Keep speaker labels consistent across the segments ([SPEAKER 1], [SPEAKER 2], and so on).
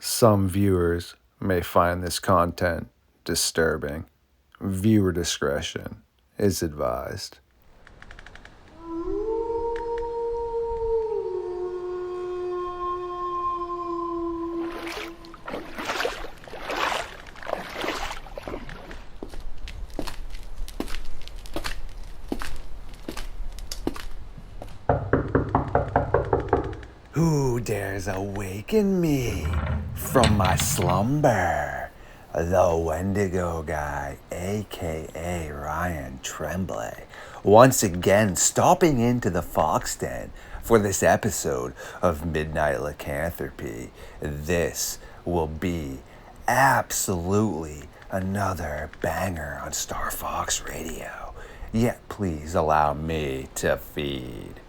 [SPEAKER 1] Some viewers may find this content disturbing. Viewer discretion is advised. Who dares awaken me from my slumber? The Wendigo guy, aka Ryan Tremblay, once again stopping into the Fox Den for this episode of Midnight Lycanthropy. This will be absolutely another banger on StarFox Radio. Yet please allow me to feed.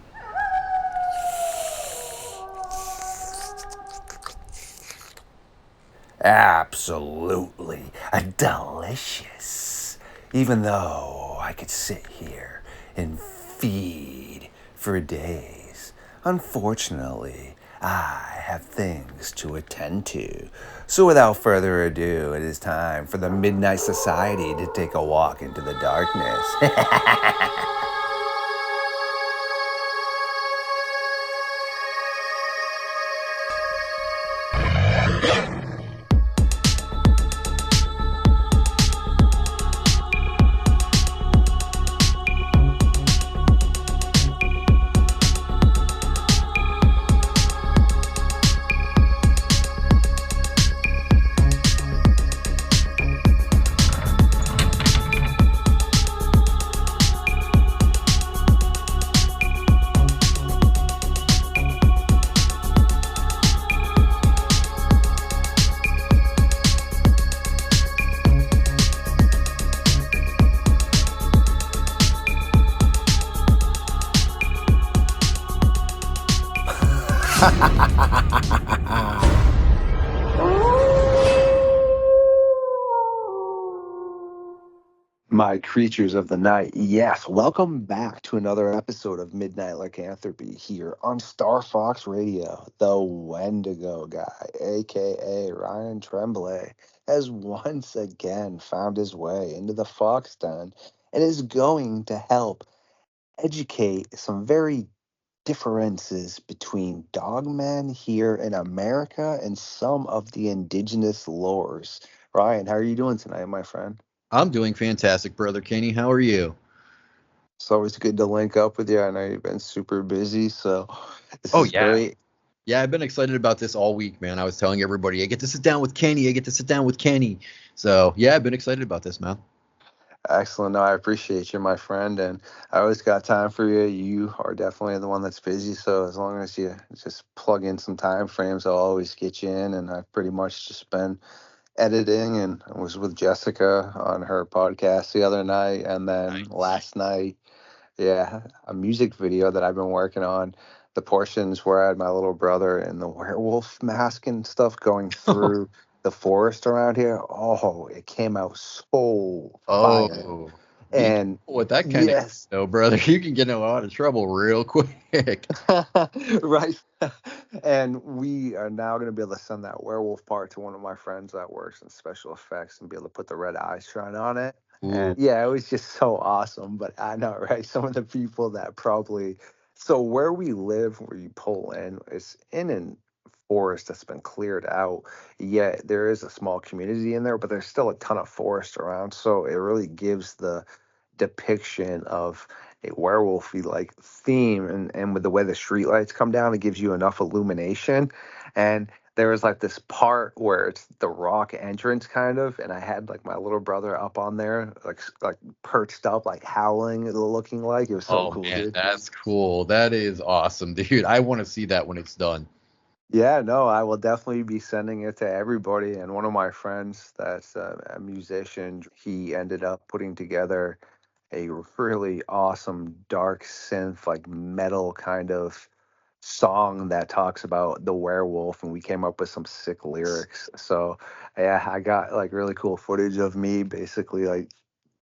[SPEAKER 1] Absolutely delicious. Even though I could sit here and feed for days, unfortunately, I have things to attend to. So without further ado, it is time for the Midnight Society to take a walk into the darkness. My creatures of the night, yes, welcome back to another episode of Midnight Lycanthropy here on StarFox Radio. The Wendigo guy, aka Ryan Tremblay, has once again found his way into the Fox Den and is going to help educate some very differences between Dogman here in America and some of the indigenous lores. Ryan, how are you doing tonight, my friend?
[SPEAKER 2] I'm doing fantastic, brother Kenny. How are you?
[SPEAKER 1] It's always good to link up with you. I know you've been super busy, so this
[SPEAKER 2] Oh
[SPEAKER 1] is
[SPEAKER 2] yeah.
[SPEAKER 1] great.
[SPEAKER 2] Yeah, I've been excited about this all week, man. I was telling everybody, I get to sit down with Kenny. I get to sit down with Kenny. So yeah, I've been excited about this, man.
[SPEAKER 1] Excellent. No, I appreciate you, my friend, and I always got time for you. You are definitely the one that's busy, so as long as you just plug in some time frames, I'll always get you in. And I've pretty much just been editing, and I was with Jessica on her podcast the other night, and then last night, yeah, a music video that I've been working on. The portions where I had my little brother in the werewolf mask and stuff going through the forest around here. Oh, it came out so fire.
[SPEAKER 2] Oh, be
[SPEAKER 1] And
[SPEAKER 2] careful with that kind of,
[SPEAKER 1] yes,
[SPEAKER 2] no, brother. You can get in a lot of trouble real quick.
[SPEAKER 1] right. And we are now going to be able to send that werewolf part to one of my friends that works in special effects and be able to put the red eye shrine on it.
[SPEAKER 2] Ooh.
[SPEAKER 1] And yeah, it was just so awesome. But I know, right? Some of the people that probably, so where we live, where you pull in, it's in an forest that's been cleared out. Yet there is a small community in there, but there's still a ton of forest around. So it really gives the depiction of a werewolfy like theme, and with the way the streetlights come down, it gives you enough illumination. And there was like this part where it's the rock entrance kind of, and I had like my little brother up on there, like perched up, like howling, looking like it was so
[SPEAKER 2] Oh
[SPEAKER 1] cool,
[SPEAKER 2] man,
[SPEAKER 1] dude.
[SPEAKER 2] that's cool. That is awesome, dude. I want to see that when it's done.
[SPEAKER 1] Yeah, no, I will definitely be sending it to everybody. And one of my friends that's a musician, he ended up putting together a really awesome dark synth, like metal kind of song that talks about the werewolf, and we came up with some sick lyrics. So yeah, I got like really cool footage of me basically like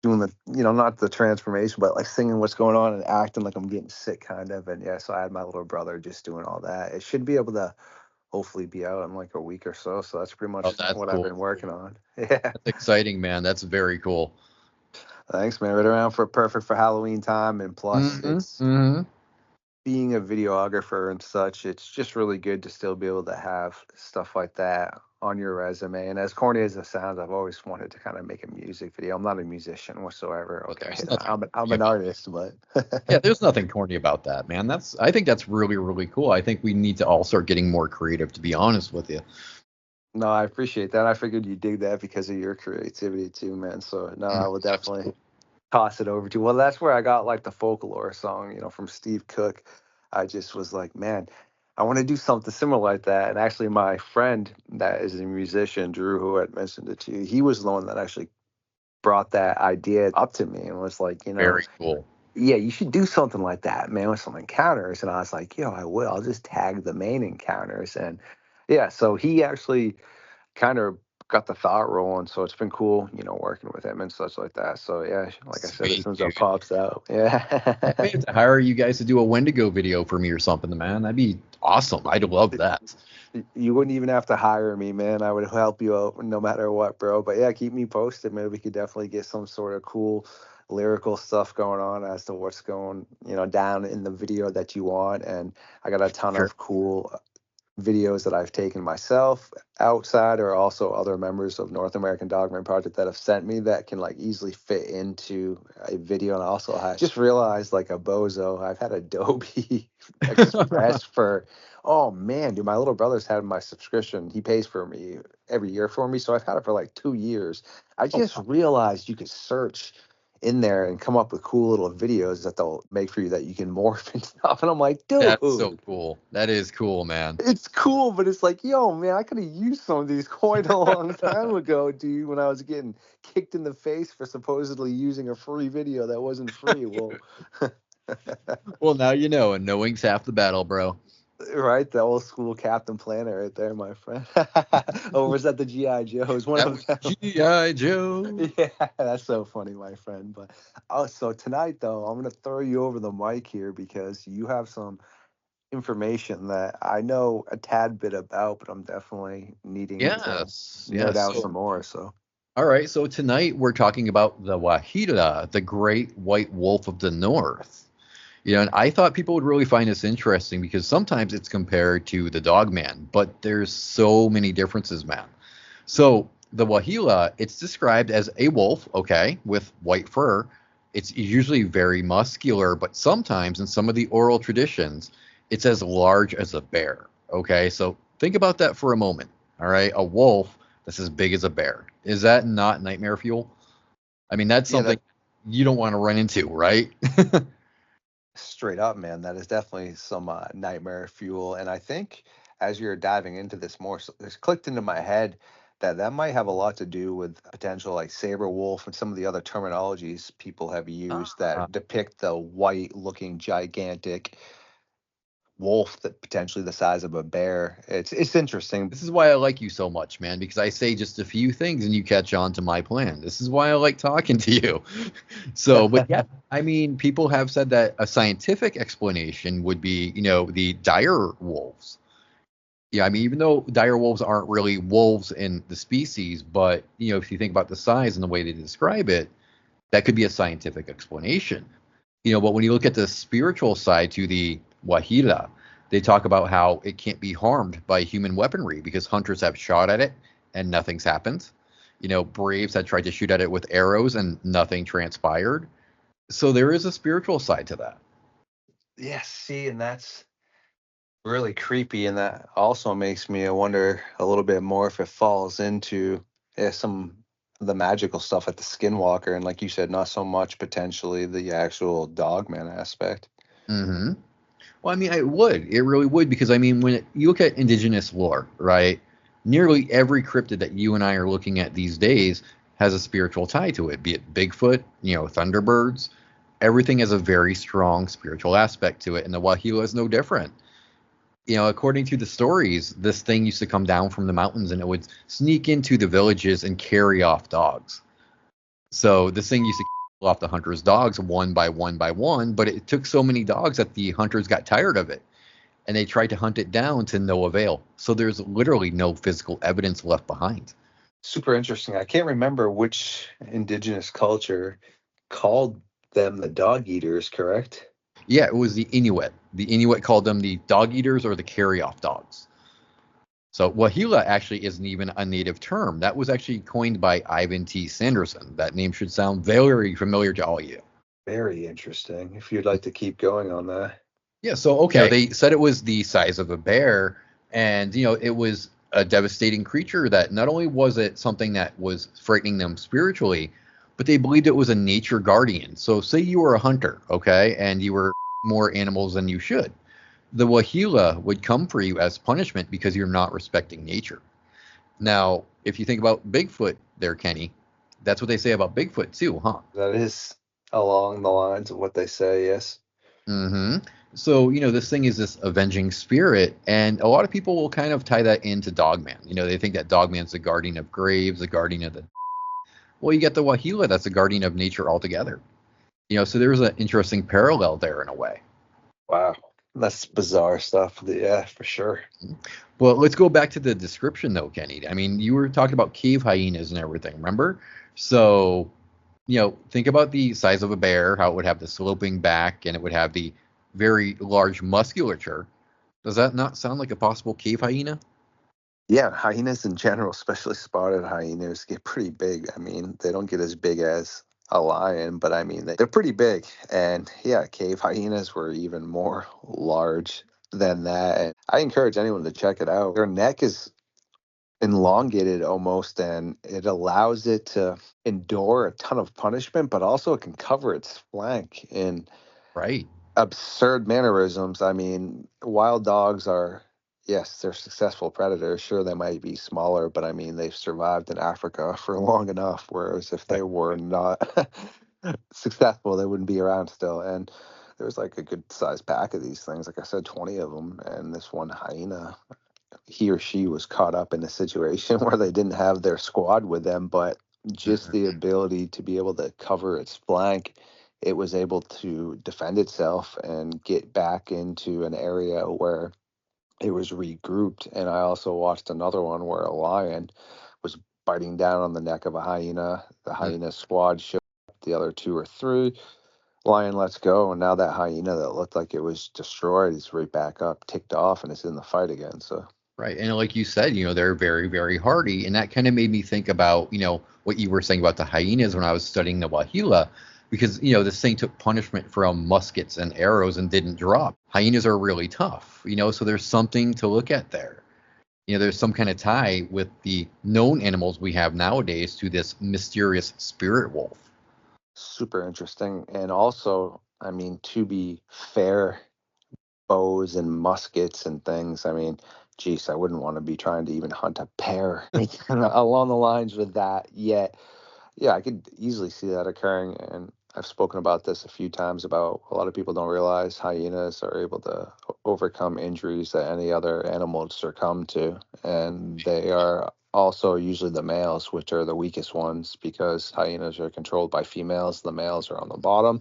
[SPEAKER 1] doing the, not the transformation, but like singing what's going on and acting like I'm getting sick kind of. And yeah, so I had my little brother just doing all that. It should be able to hopefully be out in like a week or so. So that's pretty
[SPEAKER 2] Oh,
[SPEAKER 1] much
[SPEAKER 2] that's
[SPEAKER 1] what I've
[SPEAKER 2] cool.
[SPEAKER 1] been working on. Yeah.
[SPEAKER 2] That's exciting, man. That's very cool.
[SPEAKER 1] Thanks, man. Right around for perfect for Halloween time, and plus
[SPEAKER 2] Mm-hmm.
[SPEAKER 1] it's
[SPEAKER 2] Mm-hmm.
[SPEAKER 1] being a videographer and such, it's just really good to still be able to have stuff like that on your resume. And as corny as it sounds, I've always wanted to kind of make a music video. I'm not a musician whatsoever.
[SPEAKER 2] But
[SPEAKER 1] Okay,
[SPEAKER 2] there's nothing
[SPEAKER 1] I'm
[SPEAKER 2] corny
[SPEAKER 1] an
[SPEAKER 2] about.
[SPEAKER 1] artist, but
[SPEAKER 2] Yeah, there's nothing corny about that, man. I think that's really, really cool. I think we need to all start getting more creative, to be honest with you.
[SPEAKER 1] no, I appreciate that. I figured you dig that because of your creativity too, man. So no, I will definitely
[SPEAKER 2] Absolutely.
[SPEAKER 1] toss it over to you. Well, that's where I got like the folklore song, from Steve Cook. I just was like, man, I want to do something similar like that. And actually, my friend that is a musician, Drew, who had mentioned it to you, he was the one that actually brought that idea up to me and was like,
[SPEAKER 2] Very cool.
[SPEAKER 1] yeah, you should do something like that, man, with some encounters. And I was like, yo, I will. I'll just tag the main encounters. And yeah, so he actually kind of got the thought rolling. So it's been cool, working with him and such like that. So yeah, like I said, as
[SPEAKER 2] Sweet,
[SPEAKER 1] soon as that
[SPEAKER 2] dude.
[SPEAKER 1] pops out,
[SPEAKER 2] I
[SPEAKER 1] yeah.
[SPEAKER 2] may have to hire you guys to do a Wendigo video for me or something, man. That'd be awesome. I'd love that.
[SPEAKER 1] You wouldn't even have to hire me, man. I would help you out no matter what, bro. But yeah, keep me posted. Maybe we could definitely get some sort of cool lyrical stuff going on as to what's going, down in the video that you want. And I got a ton
[SPEAKER 2] Sure.
[SPEAKER 1] of cool videos that I've taken myself outside, or also other members of North American Dogman Project that have sent me that can like easily fit into a video. And also I just realized, like a bozo, I've had Adobe Express for, oh man, dude, my little brother's had my subscription. He pays for me every year for me. So I've had it for like 2 years. I
[SPEAKER 2] Oh,
[SPEAKER 1] just realized you could search in there and come up with cool little videos that they'll make for you that you can morph and stuff. And I'm like,
[SPEAKER 2] that's so
[SPEAKER 1] dude,
[SPEAKER 2] cool. That is cool, man.
[SPEAKER 1] it's cool, but it's like, yo, man, I could have used some of these quite a long time ago, dude, when I was getting kicked in the face for supposedly using a free video that wasn't free. Well,
[SPEAKER 2] Well, now you know, and knowing's half the battle, bro.
[SPEAKER 1] right, the old school Captain Planet right there, my friend. Or was that the GI Joes? One
[SPEAKER 2] That
[SPEAKER 1] of
[SPEAKER 2] was
[SPEAKER 1] them.
[SPEAKER 2] G.I. Joe.
[SPEAKER 1] Yeah, that's so funny, my friend. But oh, so tonight though, I'm gonna throw you over the mic here because you have some information that I know a tad bit about, but I'm definitely needing to
[SPEAKER 2] Yes,
[SPEAKER 1] nerd
[SPEAKER 2] yes.
[SPEAKER 1] out
[SPEAKER 2] So,
[SPEAKER 1] some more. So
[SPEAKER 2] all right. So tonight we're talking about the Waheela, the great white wolf of the north. And I thought people would really find this interesting because sometimes it's compared to the Dogman, but there's so many differences, man. So the Waheela, it's described as a wolf, okay, with white fur. It's usually very muscular, but sometimes in some of the oral traditions, it's as large as a bear. Okay, so think about that for a moment. All right, a wolf that's as big as a bear. Is that not nightmare fuel? I mean, that's
[SPEAKER 1] yeah,
[SPEAKER 2] something
[SPEAKER 1] that
[SPEAKER 2] you don't want to run into, right?
[SPEAKER 1] straight up, man, that is definitely some nightmare fuel. And I think as you're diving into this more, so it's clicked into my head that that might have a lot to do with potential like saber wolf and some of the other terminologies people have used
[SPEAKER 2] Ah,
[SPEAKER 1] that depict the white looking gigantic wolf that potentially the size of a bear. It's interesting.
[SPEAKER 2] this is why I like you so much, man, because I say just a few things and you catch on to my plan. This is why I like talking to you. So, but yeah, I mean, people have said that a scientific explanation would be, the dire wolves. Yeah, I mean, even though dire wolves aren't really wolves in the species, but, if you think about the size and the way they describe it, that could be a scientific explanation. But when you look at the spiritual side to the Waheela, they talk about how it can't be harmed by human weaponry because hunters have shot at it and nothing's happened. Braves had tried to shoot at it with arrows and nothing transpired. So there is a spiritual side to that.
[SPEAKER 1] Yeah, see, and that's really creepy, and that also makes me wonder a little bit more if it falls into some of the magical stuff at the Skinwalker, and like you said, not so much potentially the actual Dogman aspect.
[SPEAKER 2] Hmm. Well, I mean, it would. It really would because I mean, when you look at indigenous lore, right? Nearly every cryptid that you and I are looking at these days has a spiritual tie to it. Be it Bigfoot, Thunderbirds, everything has a very strong spiritual aspect to it, and the Waheela is no different. According to the stories, this thing used to come down from the mountains and it would sneak into the villages and carry off dogs. So this thing used to kill off the hunters' dogs one by one by one, but it took so many dogs that the hunters got tired of it. and they tried to hunt it down to no avail. So there's literally no physical evidence left behind.
[SPEAKER 1] Super interesting. I can't remember which indigenous culture called them the dog eaters, correct?
[SPEAKER 2] Yeah, it was the Inuit. The Inuit called them the dog eaters or the carry off dogs. So Waheela actually isn't even a native term. That was actually coined by Ivan T. Sanderson. That name should sound very familiar to all of you.
[SPEAKER 1] Very interesting. If you'd like to keep going on that.
[SPEAKER 2] Yeah, so okay, they said it was the size of a bear, and it was a devastating creature that not only was it something that was frightening them spiritually, but they believed it was a nature guardian. So say you were a hunter, okay, and you were more animals than you should. The Waheela would come for you as punishment because you're not respecting nature. Now, if you think about Bigfoot there, Kenny, that's what they say about Bigfoot too, huh?
[SPEAKER 1] That is along the lines of what they say, yes.
[SPEAKER 2] hmm So, this thing is this avenging spirit, and a lot of people will kind of tie that into Dogman. They think that Dogman's the guardian of graves, the guardian of the. Well, you get the Waheela, that's the guardian of nature altogether. So there's an interesting parallel there in a way.
[SPEAKER 1] Wow. That's bizarre stuff. Yeah, for sure.
[SPEAKER 2] Well, let's go back to the description though, Kenny. I mean, you were talking about cave hyenas and everything, remember? So, think about the size of a bear, how it would have the sloping back and it would have the very large musculature. Does that not sound like a possible cave hyena?
[SPEAKER 1] Yeah, hyenas in general, especially spotted hyenas, get pretty big. I mean, they don't get as big as a lion, but I mean, they're pretty big. And yeah, cave hyenas were even more large than that. And I encourage anyone to check it out. Their neck is elongated almost, and it allows it to endure a ton of punishment, but also it can cover its flank in
[SPEAKER 2] Right.
[SPEAKER 1] absurd mannerisms. I mean, wild dogs are, yes, they're successful predators. Sure, they might be smaller, but I mean, they've survived in Africa for long enough. Whereas if they
[SPEAKER 2] Right.
[SPEAKER 1] were not successful, they wouldn't be around still. And there's like a good sized pack of these things. Like I said, 20 of them. And this one hyena, he or she was caught up in a situation where they didn't have their squad with them, but just
[SPEAKER 2] Mhm.
[SPEAKER 1] the ability to be able to cover its flank, it was able to defend itself and get back into an area where it was regrouped. And I also watched another one where a lion was biting down on the neck of a hyena. The
[SPEAKER 2] Mm.
[SPEAKER 1] hyena squad showed up, the other two or three. Lion lets go, and now that hyena that looked like it was destroyed is right back up, ticked off, and it's in the fight again. So
[SPEAKER 2] Right. And like you said, they're very, very hardy. And that kind of made me think about, what you were saying about the hyenas when I was studying the Waheela, because, this thing took punishment from muskets and arrows and didn't drop. Hyenas are really tough, so there's something to look at there. There's some kind of tie with the known animals we have nowadays to this mysterious spirit wolf.
[SPEAKER 1] super interesting. And also, I mean, to be fair, bows and muskets and things, I mean, geez, I wouldn't want to be trying to even hunt a bear along the lines with that yet. Yeah, I could easily see that occurring. And I've spoken about this a few times about a lot of people don't realize hyenas are able to overcome injuries that any other animal would succumb to. And they are also usually the males, which are the weakest ones because hyenas are controlled by females. The males are on the bottom.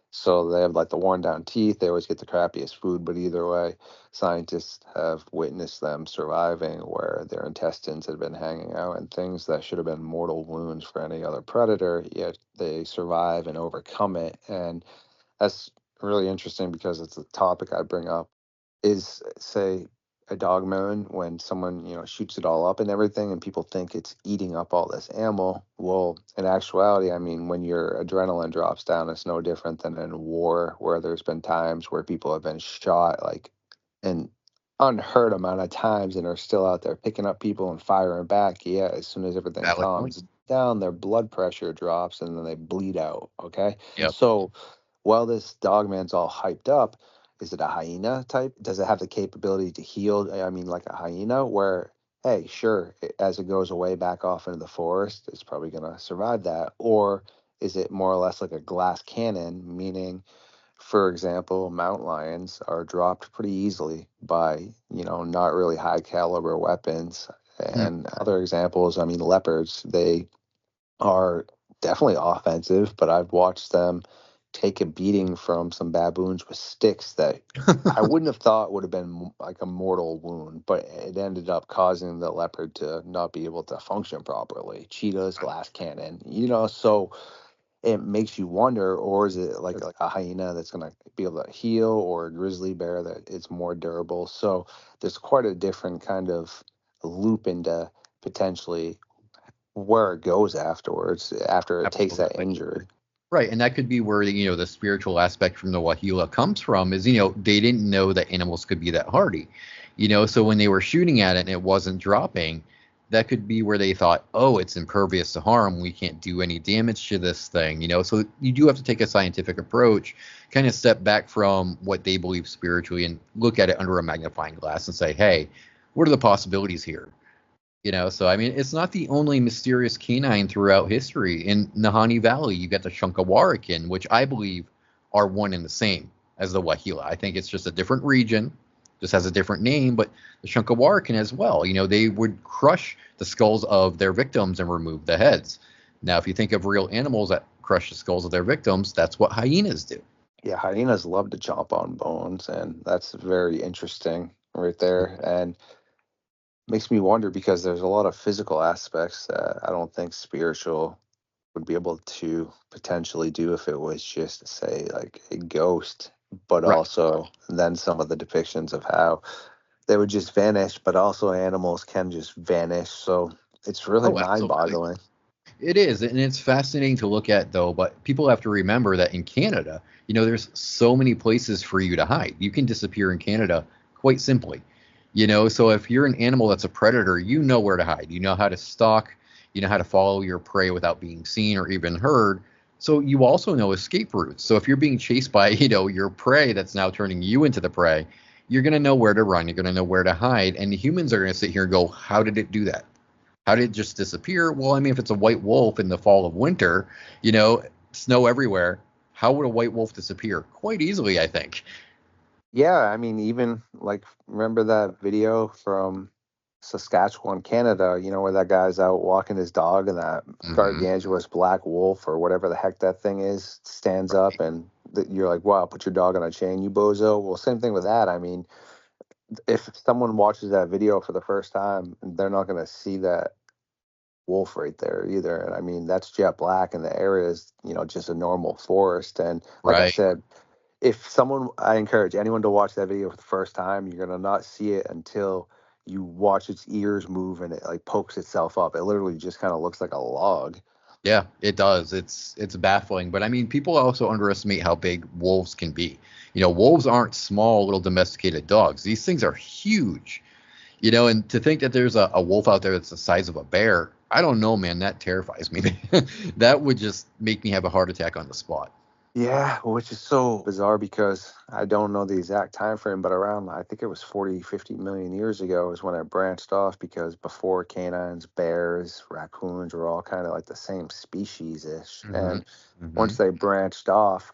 [SPEAKER 1] So they have like the worn down teeth. They always get the crappiest food, but either way, scientists have witnessed them surviving where their intestines had been hanging out and things that should have been mortal wounds for any other predator, yet they survive and overcome it. And that's really interesting because it's a topic I bring up is, say, a dogman when someone shoots it all up and everything and people think it's eating up all this ammo. Well, in actuality, I mean, when your adrenaline drops down, it's no different than in war where there's been times where people have been shot like an unheard amount of times and are still out there picking up people and firing back. Yeah, as soon as everything
[SPEAKER 2] Valid point.
[SPEAKER 1] calms down, their blood pressure drops and then they bleed out. Okay.
[SPEAKER 2] Yep.
[SPEAKER 1] So while this dogman's all hyped up, is it a hyena type? Does it have the capability to heal? I mean, like a hyena, where, hey, sure, as it goes away back off into the forest, it's probably going to survive that. Or is it more or less like a glass cannon, meaning, for example, mountain lions are dropped pretty easily by, not really high caliber weapons.
[SPEAKER 2] Hmm.
[SPEAKER 1] And other examples, I mean, leopards, they are definitely offensive, but I've watched them take a beating from some baboons with sticks that I wouldn't have thought would have been like a mortal wound, but it ended up causing the leopard to not be able to function properly. Cheetahs, glass cannon, so it makes you wonder, or is it like a hyena that's going to be able to heal, or a grizzly bear that it's more durable? So there's quite a different kind of loop into potentially where it goes afterwards, after it takes that
[SPEAKER 2] Absolutely.
[SPEAKER 1] injury.
[SPEAKER 2] Right, and that could be where the spiritual aspect from the Waheela comes from. Is they didn't know that animals could be that hardy, so when they were shooting at it and it wasn't dropping, that could be where they thought, oh, it's impervious to harm. We can't do any damage to this thing. So you do have to take a scientific approach, kind of step back from what they believe spiritually and look at it under a magnifying glass and say, hey, what are the possibilities here? So I mean, it's not the only mysterious canine throughout history. In Nahanni Valley, you got the Shunkawarakin, which I believe are one and the same as the Waheela. I think it's just a different region, just has a different name, but the Shunkawarakin as well. They would crush the skulls of their victims and remove the heads. Now, if you think of real animals that crush the skulls of their victims, that's what hyenas do.
[SPEAKER 1] Yeah, hyenas love to chomp on bones, and that's very interesting right there. And makes me wonder because there's a lot of physical aspects that I don't think spiritual would be able to potentially do if it was just, say, like a ghost, but
[SPEAKER 2] Right.
[SPEAKER 1] also then some of the depictions of how they would just vanish, but also animals can just vanish. So it's really
[SPEAKER 2] Oh,
[SPEAKER 1] mind
[SPEAKER 2] absolutely.
[SPEAKER 1] boggling.
[SPEAKER 2] It is, and it's fascinating to look at, though. But people have to remember that in Canada, there's so many places for you to hide. You can disappear in Canada quite simply. So if you're an animal that's a predator, you know where to hide. You know how to stalk. You know how to follow your prey without being seen or even heard. So you also know escape routes. So if you're being chased by, your prey that's now turning you into the prey, you're going to know where to run. You're going to know where to hide. And the humans are going to sit here and go, how did it do that? How did it just disappear? Well, I mean, if it's a white wolf in the fall of winter, snow everywhere, how would a white wolf disappear? Quite easily, I think.
[SPEAKER 1] Yeah, I mean, even like, remember that video from Saskatchewan, Canada, where that guy's out walking his dog and that
[SPEAKER 2] Hmm.
[SPEAKER 1] gargantuous black wolf or whatever the heck that thing is stands up, and you're like, wow, put your dog on a chain, you bozo. Well, same thing with that. I mean, if someone watches that video for the first time, they're not going to see that wolf right there either. And I mean, that's jet black, and the area is, just a normal forest. And like I
[SPEAKER 2] Right.
[SPEAKER 1] said, if someone, I encourage anyone to watch that video for the first time. You're gonna not see it until you watch its ears move and it like pokes itself up. It literally just kind of looks like a log.
[SPEAKER 2] Yeah, it does. It's baffling, but I mean, people also underestimate how big wolves can be. Wolves aren't small little domesticated dogs. These things are huge. And to think that there's a wolf out there that's the size of a bear, I don't know, man. That terrifies me. That would just make me have a heart attack on the spot.
[SPEAKER 1] Yeah, which is so bizarre because I don't know the exact time frame, but around, I think it was 40, 50 million years ago is when it branched off, because before canines, bears, raccoons were all kind of like the same species ish.
[SPEAKER 2] Hmm.
[SPEAKER 1] And
[SPEAKER 2] Hmm.
[SPEAKER 1] once they branched off,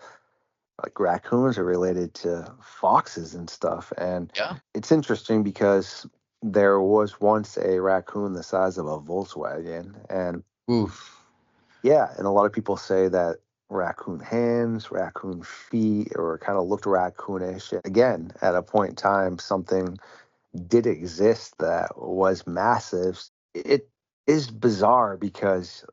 [SPEAKER 1] like raccoons are related to foxes and stuff. And
[SPEAKER 2] Yeah.
[SPEAKER 1] it's interesting because there was once a raccoon the size of a Volkswagen. And
[SPEAKER 2] Oof.
[SPEAKER 1] yeah, and a lot of people say that raccoon hands, raccoon feet, or kind of looked raccoonish. Again, at a point in time, something did exist that was massive. It is bizarre because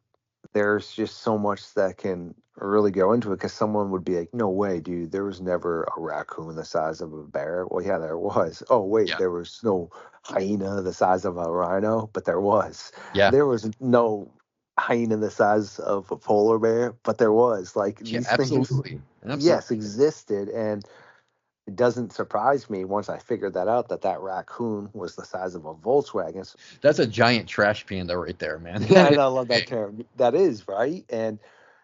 [SPEAKER 1] there's just so much that can really go into it, because someone would be like, no way, dude, there was never a raccoon the size of a bear. Well, yeah, there was. Oh, wait,
[SPEAKER 2] Yeah.
[SPEAKER 1] there was no hyena the size of a rhino, but there was.
[SPEAKER 2] Yeah.
[SPEAKER 1] There was no hyena the size of a polar bear, but there was. Like,
[SPEAKER 2] Yeah.
[SPEAKER 1] these things,
[SPEAKER 2] Absolutely.
[SPEAKER 1] yes,
[SPEAKER 2] Absolutely.
[SPEAKER 1] existed. And it doesn't surprise me once I figured that out, that that raccoon was the size of a Volkswagen.
[SPEAKER 2] That's a giant trash panda right there, man.
[SPEAKER 1] Yeah,
[SPEAKER 2] That
[SPEAKER 1] and
[SPEAKER 2] is
[SPEAKER 1] I love that
[SPEAKER 2] big.
[SPEAKER 1] term. That is right. And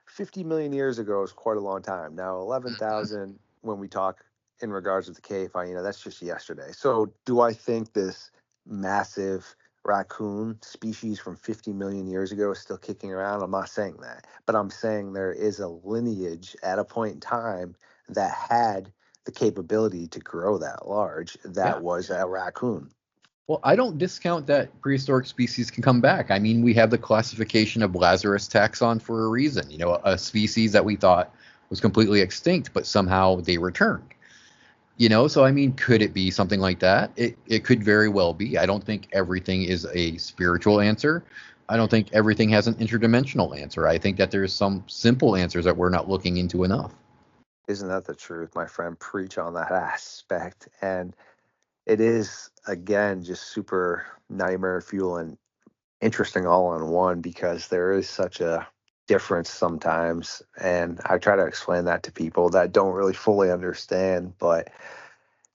[SPEAKER 1] 50 million years ago is quite a long time. Now,
[SPEAKER 2] Mhm.
[SPEAKER 1] 11,000, when we talk in regards to the cave, that's just yesterday. So, do I think this massive raccoon species from 50 million years ago is still kicking around? I'm not saying that. But I'm saying there is a lineage at a point in time that had the capability to grow that large.
[SPEAKER 2] Yeah.
[SPEAKER 1] That was a raccoon.
[SPEAKER 2] Well, I don't discount that prehistoric species can come back. I mean, we have the classification of Lazarus taxon for a reason. A species that we thought was completely extinct, but somehow they returned. So I mean, could it be something like that? It could very well be. I don't think everything is a spiritual answer. I don't think everything has an interdimensional answer. I think that there's some simple answers that we're not looking into enough.
[SPEAKER 1] Isn't that the truth, my friend? Preach on that aspect. And it is, again, just super nightmare fuel and interesting all in one, because there is such a difference sometimes. And I try to explain that to people that don't really fully understand, but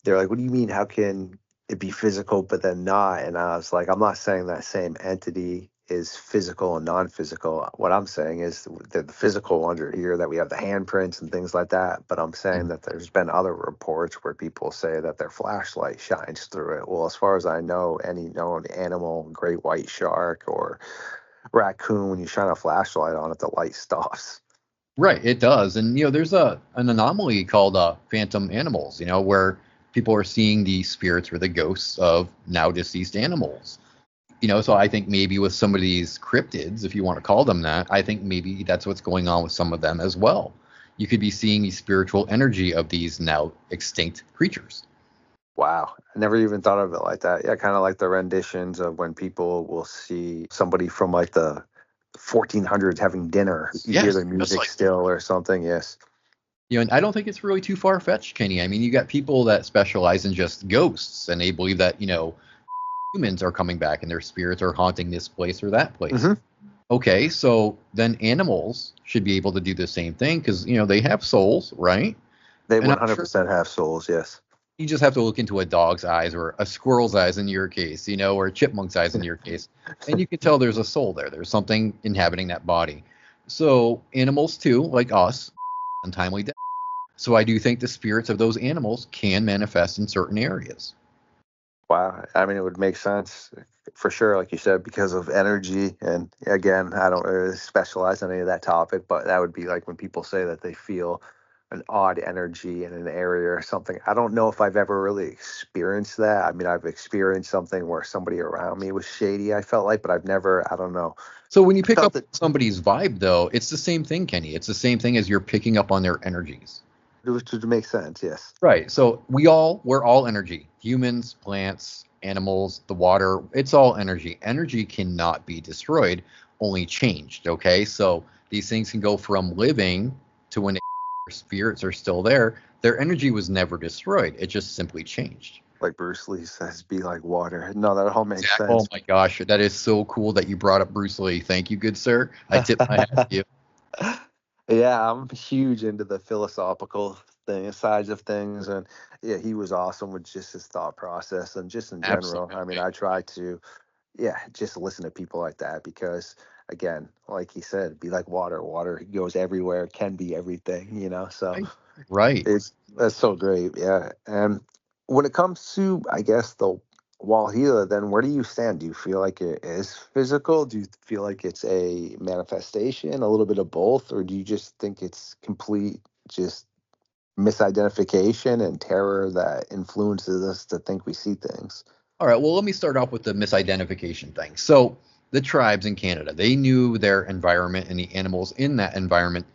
[SPEAKER 1] they're like, what do you mean? How can it be physical, but then not? And I was like, I'm not saying that same entity is physical and non-physical. What I'm saying is the physical ones are here, that we have the handprints and things like that. But I'm saying that there's been other reports where people say that their flashlight shines through it. Well, as far as I know, any known animal, great white shark or raccoon, when you shine a flashlight on it, the light stops.
[SPEAKER 2] Right, it does. And there's an anomaly called phantom animals, where people are seeing the spirits or the ghosts of now deceased animals. So I think maybe with some of these cryptids, if you want to call them that, I think maybe that's what's going on with some of them as well. You could be seeing the spiritual energy of these now extinct creatures.
[SPEAKER 1] Wow. I never even thought of it like that. Yeah, kind of like the renditions of when people will see somebody from like the 1400s having dinner. You hear
[SPEAKER 2] Yes,
[SPEAKER 1] their
[SPEAKER 2] just
[SPEAKER 1] music
[SPEAKER 2] like
[SPEAKER 1] still or something. Yes.
[SPEAKER 2] and I don't think it's really too far fetched, Kenny. I mean, you got people that specialize in just ghosts, and they believe that humans are coming back and their spirits are haunting this place or that place.
[SPEAKER 1] Hmm.
[SPEAKER 2] Okay, so then animals should be able to do the same thing because they have souls, right?
[SPEAKER 1] They
[SPEAKER 2] And I'm sure
[SPEAKER 1] 100% have souls. Yes.
[SPEAKER 2] you just have to look into a dog's eyes or a squirrel's eyes in your case, or a chipmunk's eyes in your case, and you can tell there's a soul there. There's something inhabiting that body. So animals too, like us, untimely death. So I do think the spirits of those animals can manifest in certain areas.
[SPEAKER 1] Wow. I mean, it would make sense for sure, like you said, because of energy. And again, I don't really specialize on any of that topic, but that would be like when people say that they feel an odd energy in an area or something. I don't know if I've ever really experienced that. I mean, I've experienced something where somebody around me was shady, I felt like, but I've never, I don't know,
[SPEAKER 2] So when you pick
[SPEAKER 1] felt
[SPEAKER 2] up
[SPEAKER 1] it.
[SPEAKER 2] somebody's vibe, though, it's the same thing, Kenny. It's the same thing as you're picking up on their energies.
[SPEAKER 1] To make sense. Yes.
[SPEAKER 2] Right. So we're all energy. Humans, plants, animals, the water, it's all energy. Energy cannot be destroyed, only changed. Okay. So these things can go from living to when spirits are still there. Their energy was never destroyed. It just simply changed.
[SPEAKER 1] Like Bruce Lee says, be like water. No, that all makes
[SPEAKER 2] Exactly. Oh
[SPEAKER 1] sense.
[SPEAKER 2] my gosh, that is so cool that you brought up Bruce Lee. Thank you, good sir. I tip my hat to you.
[SPEAKER 1] Yeah, I'm huge into the philosophical sides of things, and yeah, he was awesome with just his thought process and just in general. I mean,
[SPEAKER 2] Absolutely.
[SPEAKER 1] I try to, yeah, just listen to people like that because, again, like he said, be like water. Water goes everywhere, can be everything. So
[SPEAKER 2] Right. Right.
[SPEAKER 1] it's that's so great, yeah. And when it comes to, I guess, the Waheela, then where do you stand? Do you feel like it is physical? Do you feel like it's a manifestation, a little bit of both, or do you just think it's complete just misidentification and terror that influences us to think we see things?
[SPEAKER 2] All right, well, let me start off with the misidentification thing. So, the tribes in Canada, they knew their environment and the animals in that environment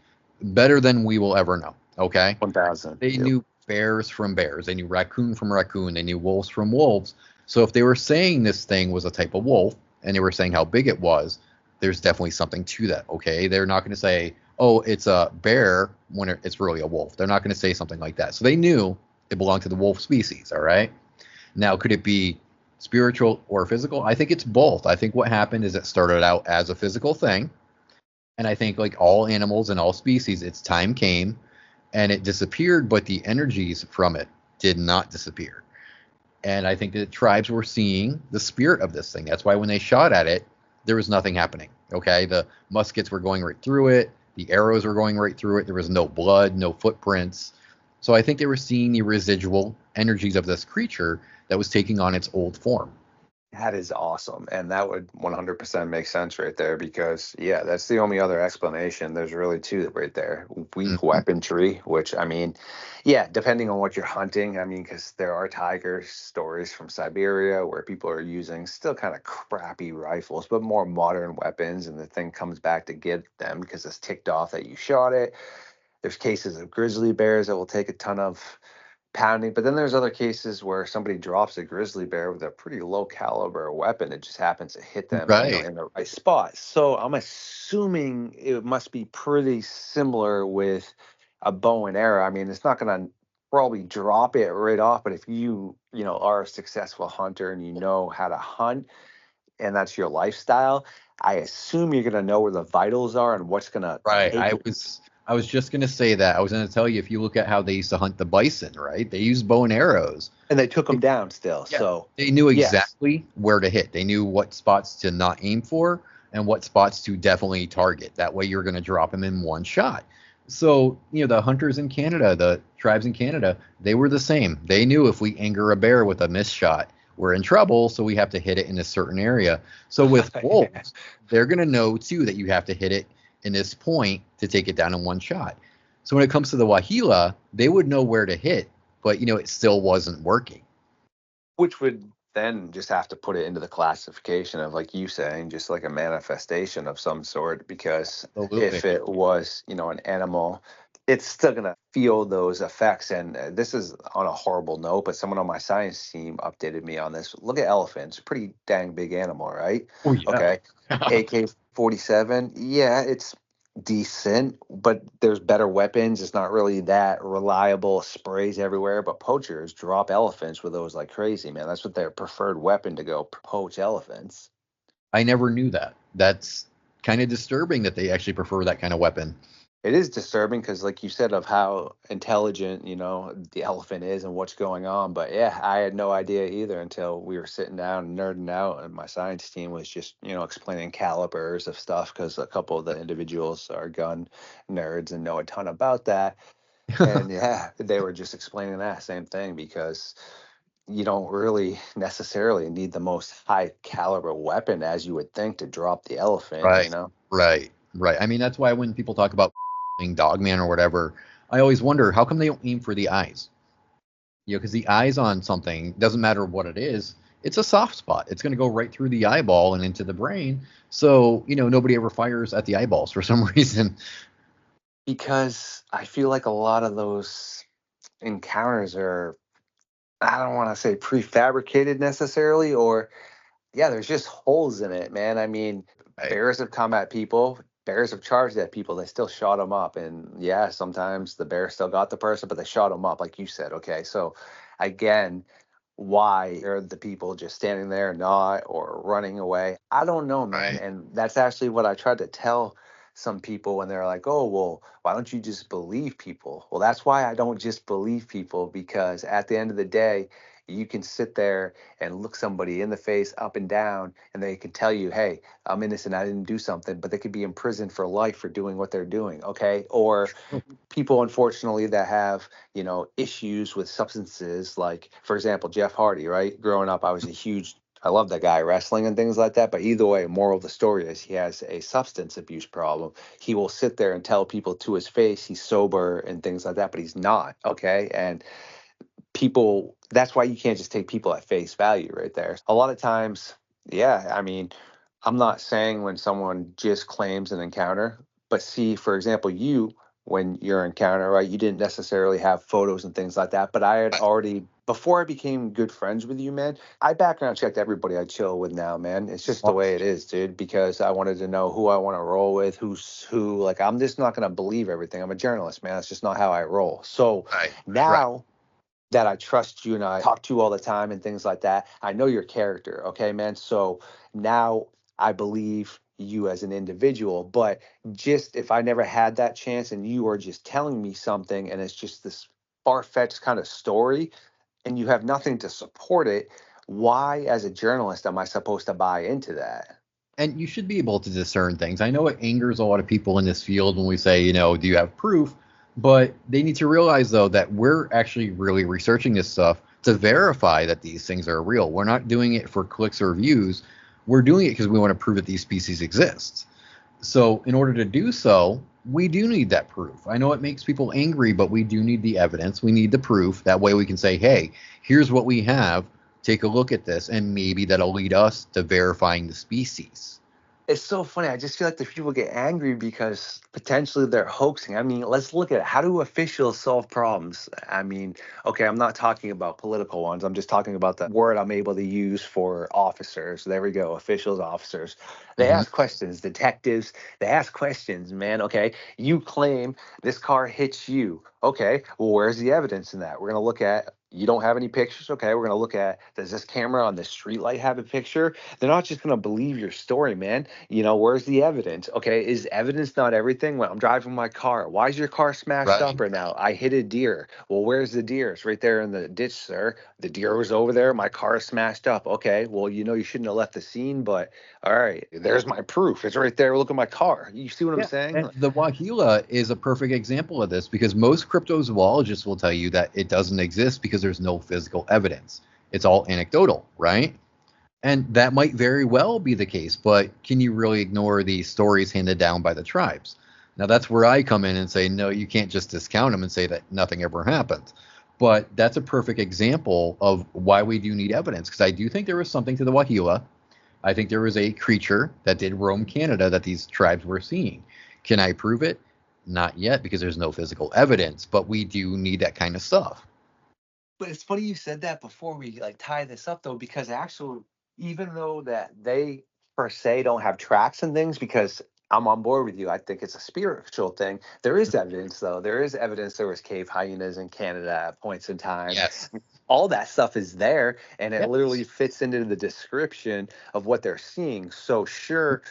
[SPEAKER 2] better than we will ever know. Okay.
[SPEAKER 1] 1,000.
[SPEAKER 2] They
[SPEAKER 1] Yep.
[SPEAKER 2] knew bears from bears, they knew raccoon from raccoon, they knew wolves from wolves. So, if they were saying this thing was a type of wolf and they were saying how big it was, there's definitely something to that. Okay. They're not going to say, oh, it's a bear when it's really a wolf. They're not going to say something like that. So, they knew it belonged to the wolf species. All right. Now, could it be spiritual or physical? I think it's both. I think what happened is it started out as a physical thing. And I think, like all animals and all species, its time came and it disappeared, but the energies from it did not disappear. And I think that tribes were seeing the spirit of this thing. That's why when they shot at it, there was nothing happening. Okay. The muskets were going right through it, the arrows were going right through it. There was no blood, no footprints. So I think they were seeing the residual energies of this creature that was taking on its old form.
[SPEAKER 1] That is awesome. And that would 100% make sense right there because, yeah, that's the only other explanation. There's really two right there. Weak
[SPEAKER 2] Mhm.
[SPEAKER 1] weaponry, which, I mean, yeah, depending on what you're hunting, I mean, because there are tiger stories from Siberia where people are using still kind of crappy rifles, but more modern weapons. And the thing comes back to get them because it's ticked off that you shot it. There's cases of grizzly bears that will take a ton of pounding, but then there's other cases where somebody drops a grizzly bear with a pretty low caliber weapon. It just happens to hit them,
[SPEAKER 2] Right.
[SPEAKER 1] in the right spot. So I'm assuming it must be pretty similar with a bow and arrow. I mean, it's not going to probably drop it right off, but if are a successful hunter and you know how to hunt and that's your lifestyle, I assume you're going to know where the vitals are and what's going to
[SPEAKER 2] Right.
[SPEAKER 1] take
[SPEAKER 2] I was just gonna say that. I was gonna tell you, if you look at how they used to hunt the bison, right? They used bow and arrows.
[SPEAKER 1] and they took them down still.
[SPEAKER 2] Yeah.
[SPEAKER 1] So,
[SPEAKER 2] They knew
[SPEAKER 1] yes.
[SPEAKER 2] exactly where to hit. They knew what spots to not aim for and what spots to definitely target. That way you're gonna drop them in one shot. So, the hunters in Canada, the tribes in Canada, they were the same. They knew if we anger a bear with a miss shot, we're in trouble, so we have to hit it in a certain area. So with
[SPEAKER 1] Yeah.
[SPEAKER 2] wolves, they're gonna know too that you have to hit it in this point to take it down in one shot. So when it comes to the Waheela, they would know where to hit, but it still wasn't working.
[SPEAKER 1] Which would then just have to put it into the classification of, like you saying, just like a manifestation of some sort. Because
[SPEAKER 2] Absolutely.
[SPEAKER 1] if it was, an animal, it's still going to feel those effects. And this is on a horrible note, but someone on my science team updated me on this. Look at elephants, pretty dang big animal, right?
[SPEAKER 2] Oh yeah.
[SPEAKER 1] Okay. AK-47, yeah, it's decent, but there's better weapons. It's not really that reliable. Sprays everywhere, but poachers drop elephants with those like crazy, man. That's what their preferred weapon to go poach elephants.
[SPEAKER 2] I never knew that. That's kind of disturbing that they actually prefer that kind of weapon.
[SPEAKER 1] It is disturbing because, like you said, of how intelligent, the elephant is and what's going on. But yeah, I had no idea either until we were sitting down and nerding out, and my science team was just, explaining calibers of stuff because a couple of the individuals are gun nerds and know a ton about that. And yeah, they were just explaining that same thing because you don't really necessarily need the most high caliber weapon as you would think to drop the elephant,
[SPEAKER 2] Right. Right. Right. I mean, that's why when people talk about Dogman or whatever, I always wonder how come they don't aim for the eyes? Because the eyes on something doesn't matter what it is. It's a soft spot. It's going to go right through the eyeball and into the brain. So, nobody ever fires at the eyeballs for some reason.
[SPEAKER 1] Because I feel like a lot of those encounters are, I don't want to say prefabricated necessarily, or yeah, there's just holes in it, man. I mean,
[SPEAKER 2] Right.
[SPEAKER 1] bears have come at people, bears have charged at people, they still shot them up. And yeah, sometimes the bear still got the person, but they shot them up, like you said. Okay, so again, why are the people just standing there not or running away? I don't know, man.
[SPEAKER 2] Right.
[SPEAKER 1] And that's actually what I tried to tell some people when they're like, oh, well, why don't you just believe people? Well, that's why I don't just believe people, because at the end of the day, you can sit there and look somebody in the face up and down, and they can tell you, hey, I'm innocent, I didn't do something, but they could be in prison for life for doing what they're doing. Okay. Or people, unfortunately, that have, issues with substances, like, for example, Jeff Hardy, right? Growing up, I love that guy, wrestling and things like that. But either way, moral of the story is he has a substance abuse problem. He will sit there and tell people to his face he's sober and things like that, but he's not. Okay. And people, that's why you can't just take people at face value right there. A lot of times, yeah, I mean, I'm not saying when someone just claims an encounter, but see, for example, when your encounter, right, you didn't necessarily have photos and things like that, but I had already, before I became good friends with you, man, I background checked everybody I chill with now, man. It's just the way it is, dude, because I wanted to know who I want to roll with, who's who. Like, I'm just not going to believe everything. I'm a journalist, man. That's just not how I roll. So
[SPEAKER 2] Right. Right.
[SPEAKER 1] now that I trust you and I talk to you all the time and things like that, I know your character, okay, man? So now I believe you as an individual, but just if I never had that chance and you are just telling me something and it's just this far-fetched kind of story and you have nothing to support it, why as a journalist am I supposed to buy into that?
[SPEAKER 2] And you should be able to discern things. I know it angers a lot of people in this field when we say, do you have proof? But they need to realize, though, that we're actually really researching this stuff to verify that these things are real. We're not doing it for clicks or views. We're doing it because we want to prove that these species exist. So, in order to do so, we do need that proof. I know it makes people angry, but we do need the evidence. We need the proof. That way we can say, hey, here's what we have. Take a look at this. And maybe that'll lead us to verifying the species.
[SPEAKER 1] It's so funny. I just feel like the people get angry because potentially they're hoaxing. I mean, let's look at it. How do officials solve problems? I mean, okay, I'm not talking about political ones. I'm just talking about the word I'm able to use for officers. There we go, officials, officers. They
[SPEAKER 2] Hmm.
[SPEAKER 1] ask questions, detectives, they ask questions, man. Okay, you claim this car hits you. Okay, well, where's the evidence in that? We're going to look at, you don't have any pictures. Okay, we're going to look at, does this camera on the street light have a picture? They're not just going to believe your story, man. Where's the evidence? Okay, is evidence not everything? When I'm driving my car, why is your car smashed
[SPEAKER 2] Right.
[SPEAKER 1] up right now? I hit a deer. Well, where's the deer? It's right there in the ditch, sir. The deer was over there. My car is smashed up. Okay, well, you shouldn't have left the scene, but all right, there's my proof. It's right there. Look at my car. You see what I'm
[SPEAKER 2] Yeah.
[SPEAKER 1] saying?
[SPEAKER 2] And the Waheela is a perfect example of this because most cryptozoologists will tell you that it doesn't exist because there's no physical evidence. It's all anecdotal, right? And that might very well be the case, but can you really ignore the stories handed down by the tribes? Now, that's where I come in and say, no, you can't just discount them and say that nothing ever happened. But that's a perfect example of why we do need evidence, because I do think there was something to the Waheela. I think there was a creature that did roam Canada that these tribes were seeing. Can I prove it? Not yet, because there's no physical evidence, but we do need that kind of stuff.
[SPEAKER 1] But it's funny you said that before we like tie this up though, because actually, even though that they per se don't have tracks and things, because I'm on board with you, I think it's a spiritual thing. There is evidence though. There is evidence there was cave hyenas in Canada at points in time.
[SPEAKER 2] Yes.
[SPEAKER 1] All that stuff is there, and it literally
[SPEAKER 2] Yes.
[SPEAKER 1] fits into the description of what they're seeing. So sure,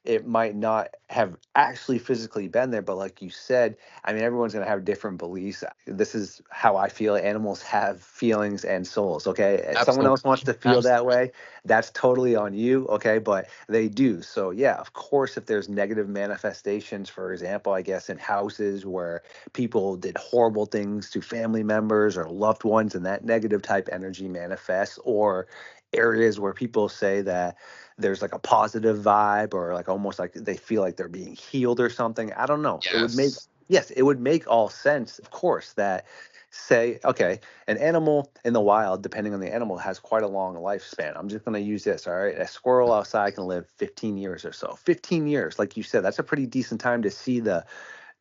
[SPEAKER 1] it might not have actually physically been there, but like you said, I mean, everyone's going to have different beliefs. This is how I feel. Animals have feelings and souls. Okay. If someone else wants
[SPEAKER 2] Absolutely.
[SPEAKER 1] to feel that
[SPEAKER 2] Absolutely.
[SPEAKER 1] way, that's totally on you. Okay. But they do. So, yeah, of course, if there's negative manifestations, for example, I guess in houses where people did horrible things to family members or loved ones, and that negative type energy manifests, or areas where people say that there's like a positive vibe or like almost like they feel like they're being healed or something. I don't know. It would make,
[SPEAKER 2] Yes.
[SPEAKER 1] yes, it would make all sense, of course, that say, okay, an animal in the wild, depending on the animal, has quite a long lifespan. I'm just going to use this. All right. A squirrel outside can live 15 years or so. 15 years, like you said, that's a pretty decent time to see the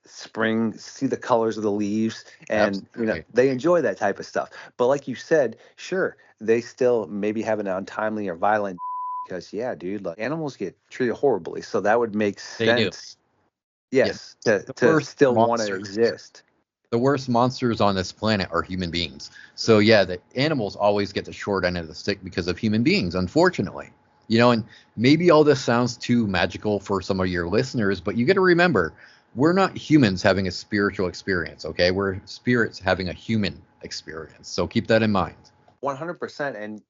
[SPEAKER 1] spring, see the colors of the leaves, and
[SPEAKER 2] Absolutely.
[SPEAKER 1] they enjoy that type of stuff. But like you said, sure, they still maybe have an untimely or violent because yeah, dude, like animals get treated horribly. So that would make
[SPEAKER 2] They do.
[SPEAKER 1] sense,
[SPEAKER 2] Yes.
[SPEAKER 1] yes, to
[SPEAKER 2] The
[SPEAKER 1] to
[SPEAKER 2] worst
[SPEAKER 1] still want to
[SPEAKER 2] monsters.
[SPEAKER 1] exist.
[SPEAKER 2] The worst monsters on this planet are human beings. So yeah, the animals always get the short end of the stick because of human beings, unfortunately. And maybe all this sounds too magical for some of your listeners, but you got to remember, we're not humans having a spiritual experience, okay? We're spirits having a human experience. So keep that in mind.
[SPEAKER 1] 100%. And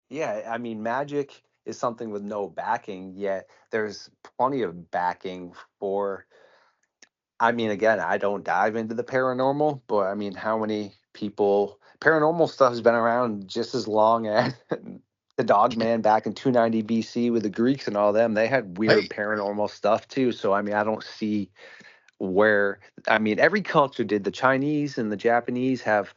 [SPEAKER 1] yeah, I mean, magic is something with no backing, yet there's plenty of backing for. I mean, again, I don't dive into the paranormal, but I mean, how many people, paranormal stuff has been around just as long as the Dogman back in 290 BC with the Greeks and all them. They had weird
[SPEAKER 2] Right.
[SPEAKER 1] paranormal stuff too. So, I mean, I don't see where, I mean, every culture did. The Chinese and the Japanese have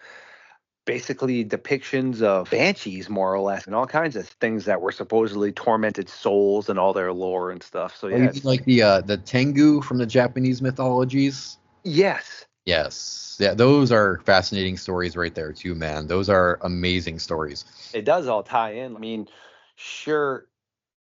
[SPEAKER 1] basically depictions of banshees, more or less, and all kinds of things that were supposedly tormented souls and all their lore and stuff. So,
[SPEAKER 2] Oh,
[SPEAKER 1] yeah,
[SPEAKER 2] you mean
[SPEAKER 1] it's,
[SPEAKER 2] like the Tengu from the Japanese mythologies?
[SPEAKER 1] yes.
[SPEAKER 2] Yes. Yeah, those are fascinating stories right there too, man. Those are amazing stories.
[SPEAKER 1] It does all tie in. I mean, sure,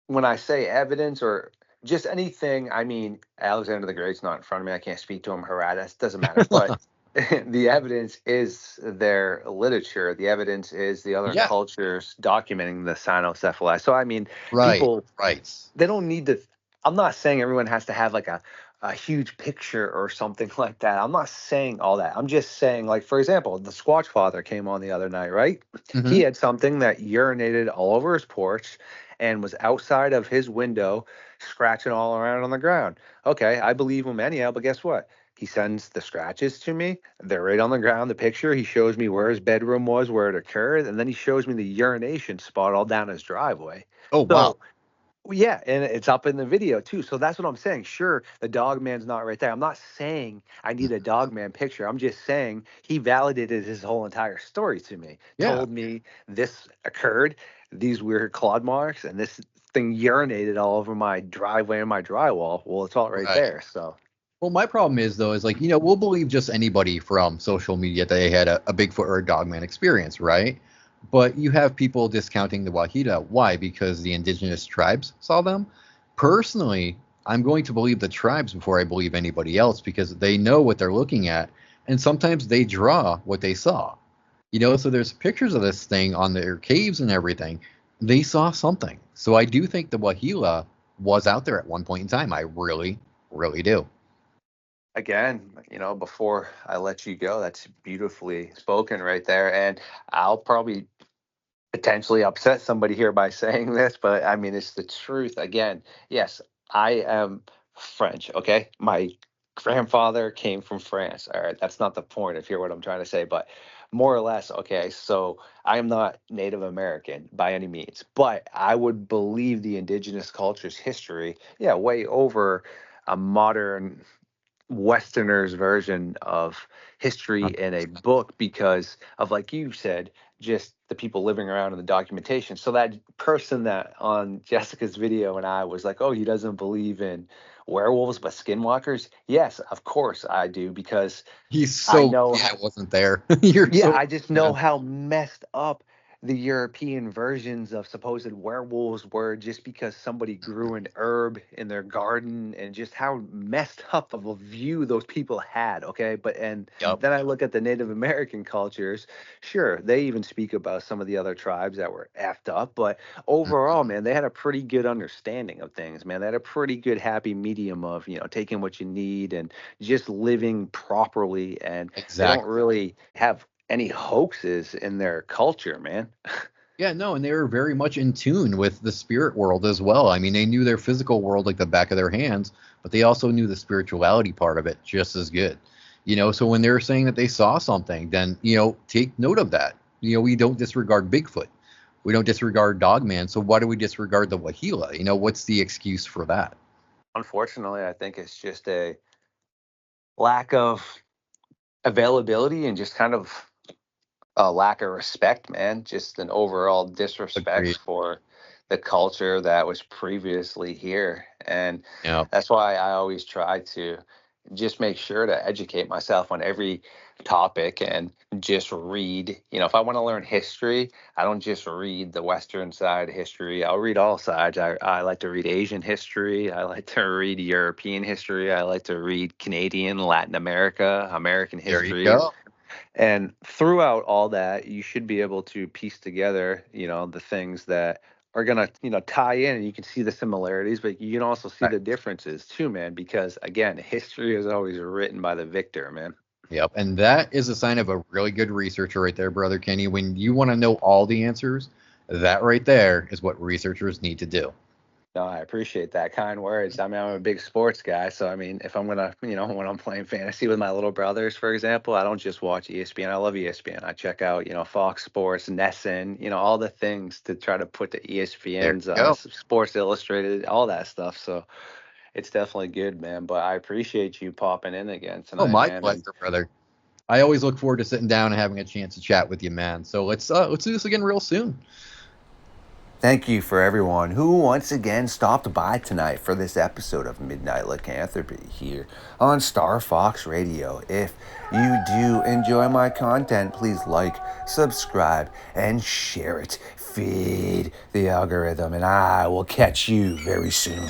[SPEAKER 1] when I say evidence or just anything, I mean, Alexander the Great's not in front of me. I can't speak to him. Herodotus doesn't matter. But the evidence is their literature. The evidence is the other
[SPEAKER 2] Yeah.
[SPEAKER 1] cultures documenting the cynocephaly. So, I mean,
[SPEAKER 2] Right.
[SPEAKER 1] people,
[SPEAKER 2] Right.
[SPEAKER 1] they don't need to. I'm not saying everyone has to have like a huge picture or something like that. I'm not saying all that. I'm just saying, like, for example, the Squatch Father came on the other night, right? He
[SPEAKER 2] Hmm.
[SPEAKER 1] had something that urinated all over his porch and was outside of his window, scratching all around on the ground. Okay, I believe him anyhow, but guess what? He sends the scratches to me. They're right on the ground. The picture, he shows me where his bedroom was, where it occurred, and then he shows me the urination spot all down his driveway.
[SPEAKER 2] Oh wow.
[SPEAKER 1] So, well, yeah, and it's up in the video too. So that's what I'm saying. Sure, the dog man's not right there. I'm not saying I need a dog man picture. I'm just saying he validated his whole entire story to me.
[SPEAKER 2] Yeah.
[SPEAKER 1] Told me this occurred, these weird claw marks, and this thing urinated all over my driveway and my drywall. Well, it's all right
[SPEAKER 2] Right.
[SPEAKER 1] there. So
[SPEAKER 2] Well, my problem is though is like we'll believe just anybody from social media that they had a Bigfoot or a Dogman experience, right? But you have people discounting the Waheela. Why? Because the indigenous tribes saw them. Personally, I'm going to believe the tribes before I believe anybody else because they know what they're looking at, and sometimes they draw what they saw. So there's pictures of this thing on their caves and everything. They saw something. So I do think the Waheela was out there at one point in time. I really, really do.
[SPEAKER 1] again, before I let you go, that's beautifully spoken right there. And I'll probably potentially upset somebody here by saying this, but I mean, it's the truth. Again, yes, I am French, okay? My grandfather came from France. All right, that's not the point if you hear what I'm trying to say, but more or less, okay, so I am not Native American by any means, but I would believe the indigenous culture's history, yeah, way over a modern Westerners' version of history in a book because of, like you said, just the people living around in the documentation. So that person that on Jessica's video and I was like, oh, he doesn't believe in werewolves but skinwalkers. Yes, of course I do because
[SPEAKER 2] He's
[SPEAKER 1] I
[SPEAKER 2] so
[SPEAKER 1] know
[SPEAKER 2] yeah, it wasn't there. You're
[SPEAKER 1] yeah,
[SPEAKER 2] so
[SPEAKER 1] I just
[SPEAKER 2] yeah.
[SPEAKER 1] know how messed up the European versions of supposed werewolves were just because somebody grew an herb in their garden and just how messed up of a view those people had. Okay. But, and
[SPEAKER 2] Yep.
[SPEAKER 1] then I look at the Native American cultures. Sure. They even speak about some of the other tribes that were effed up. But overall, man, they had a pretty good understanding of things, man. They had a pretty good happy medium of, taking what you need and just living properly. And they don't
[SPEAKER 2] Exactly.
[SPEAKER 1] really have any hoaxes in their culture, man.
[SPEAKER 2] Yeah, no, and they were very much in tune with the spirit world as well. I mean, they knew their physical world like the back of their hands, but they also knew the spirituality part of it just as good. So when they were saying that they saw something, then, take note of that. We don't disregard Bigfoot. We don't disregard Dogman. So why do we disregard the Waheela? What's the excuse for that?
[SPEAKER 1] Unfortunately, I think it's just a lack of availability and just kind of a lack of respect, man. Just an overall disrespect
[SPEAKER 2] Agreed.
[SPEAKER 1] for the culture that was previously here. And
[SPEAKER 2] Yeah.
[SPEAKER 1] that's why I always try to just make sure to educate myself on every topic and just read. If I want to learn history, I don't just read the Western side history. I'll read all sides. I like to read Asian history. I like to read European history. I like to read Canadian, Latin America, American
[SPEAKER 2] There you
[SPEAKER 1] history.
[SPEAKER 2] go.
[SPEAKER 1] And throughout all that, you should be able to piece together, the things that are going to, tie in and you can see the similarities, but you can also see
[SPEAKER 2] Right.
[SPEAKER 1] the differences too, man, because again, history is always written by the victor, man.
[SPEAKER 2] Yep. And that is a sign of a really good researcher right there, brother Kenny. When you want to know all the answers, that right there is what researchers need to do.
[SPEAKER 1] No, I appreciate that kind words. I mean, I'm a big sports guy, so I mean, if I'm gonna, when I'm playing fantasy with my little brothers, for example, I don't just watch ESPN. I love ESPN. I check out, Fox Sports, Nesson, all the things to try to put the
[SPEAKER 2] There
[SPEAKER 1] ESPN's
[SPEAKER 2] you go.
[SPEAKER 1] Sports Illustrated, all that stuff. So it's definitely good, man. But I appreciate you popping in again
[SPEAKER 2] Oh,
[SPEAKER 1] tonight,
[SPEAKER 2] my
[SPEAKER 1] man. And
[SPEAKER 2] pleasure, brother. I always look forward to sitting down and having a chance to chat with you, man. So let's do this again real soon.
[SPEAKER 1] thank you for everyone who once again stopped by tonight for this episode of Midnight Lycanthropy here on Star Fox Radio. If you do enjoy my content, please like, subscribe, and share it. Feed the algorithm, and I will catch you very soon.